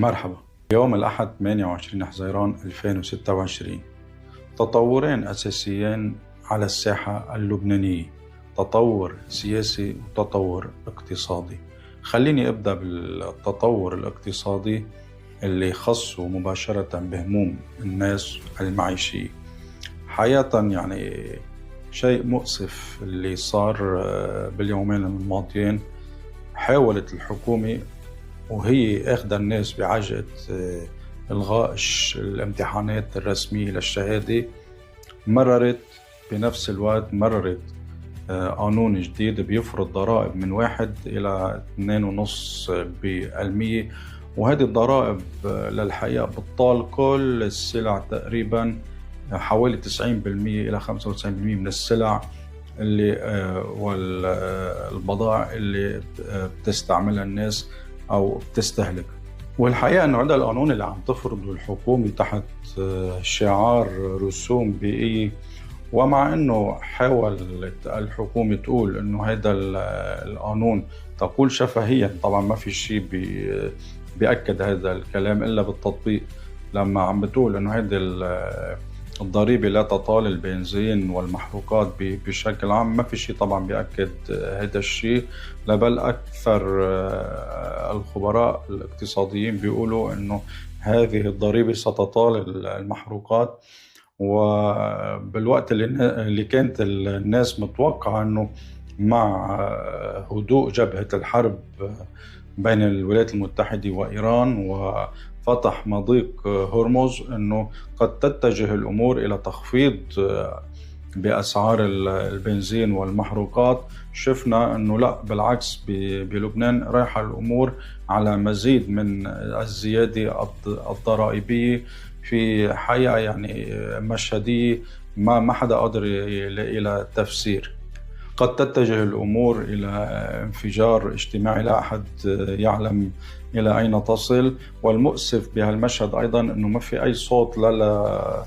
مرحبا. يوم الأحد 28 حزيران 2026، تطورين أساسيين على الساحة اللبنانية: تطور سياسي وتطور اقتصادي. خليني أبدأ بالتطور الاقتصادي اللي خصه مباشرة بهموم الناس المعيشية. حقيقة يعني شيء مؤسف اللي صار باليومين الماضيين. حاولت الحكومة وهي أخذ الناس بعجلة إلغاء الامتحانات الرسمية للشهادة، مررت بنفس الوقت قانون جديد بيفرض ضرائب من 1 إلى 2.5%، وهذه الضرائب للحقيقة بتطال كل السلع تقريبا، حوالي 90% إلى 95% من السلع اللي والبضائع اللي بتستعملها الناس أو بتستهلك. والحقيقة أنه هذا القانون اللي عم تفرضه الحكومة تحت شعار رسوم بيئية، ومع أنه حاولت الحكومة تقول أنه هذا القانون تقول شفهيا، طبعا ما في شيء بيأكد هذا الكلام إلا بالتطبيق، لما عم بتقول أنه هذه الضريبة لا تطال البنزين والمحروقات بشكل عام. ما في شيء طبعا بيأكد هذا الشيء، بل أكثر الخبراء الاقتصاديين بيقولوا أنه هذه الضريبة ستطال المحروقات. وبالوقت اللي كانت الناس متوقعة أنه مع هدوء جبهة الحرب بين الولايات المتحدة وإيران وفتح مضيق هرمز أنه قد تتجه الأمور إلى تخفيض بأسعار البنزين والمحروقات، شفنا أنه لا، بالعكس بلبنان رايحة الأمور على مزيد من الزيادة الضرائبية في حقيقة يعني مشهدية ما حدا قادر يلاقي لها تفسير. قد تتجه الأمور إلى انفجار اجتماعي لا أحد يعلم إلى أين تصل. والمؤسف بهالمشهد أيضا أنه ما في أي صوت لا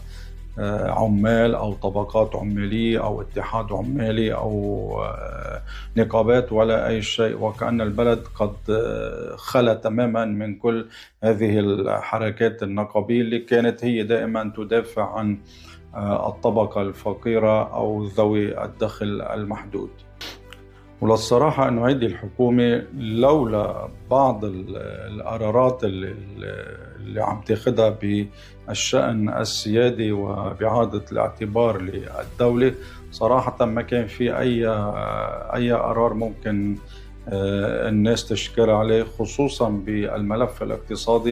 عمال أو طبقات عمالية أو اتحاد عمالي أو نقابات ولا أي شيء، وكأن البلد قد خلى تماما من كل هذه الحركات النقابية اللي كانت هي دائما تدافع عن الطبقة الفقيرة أو ذوي الدخل المحدود. وللصراحة أنه هذه الحكومة لولا بعض القرارات اللي عم تاخدها بالشأن السيادي وبإعادة الاعتبار للدولة، صراحة ما كان في أي قرار ممكن الناس تشكر عليه، خصوصا بالملف الاقتصادي.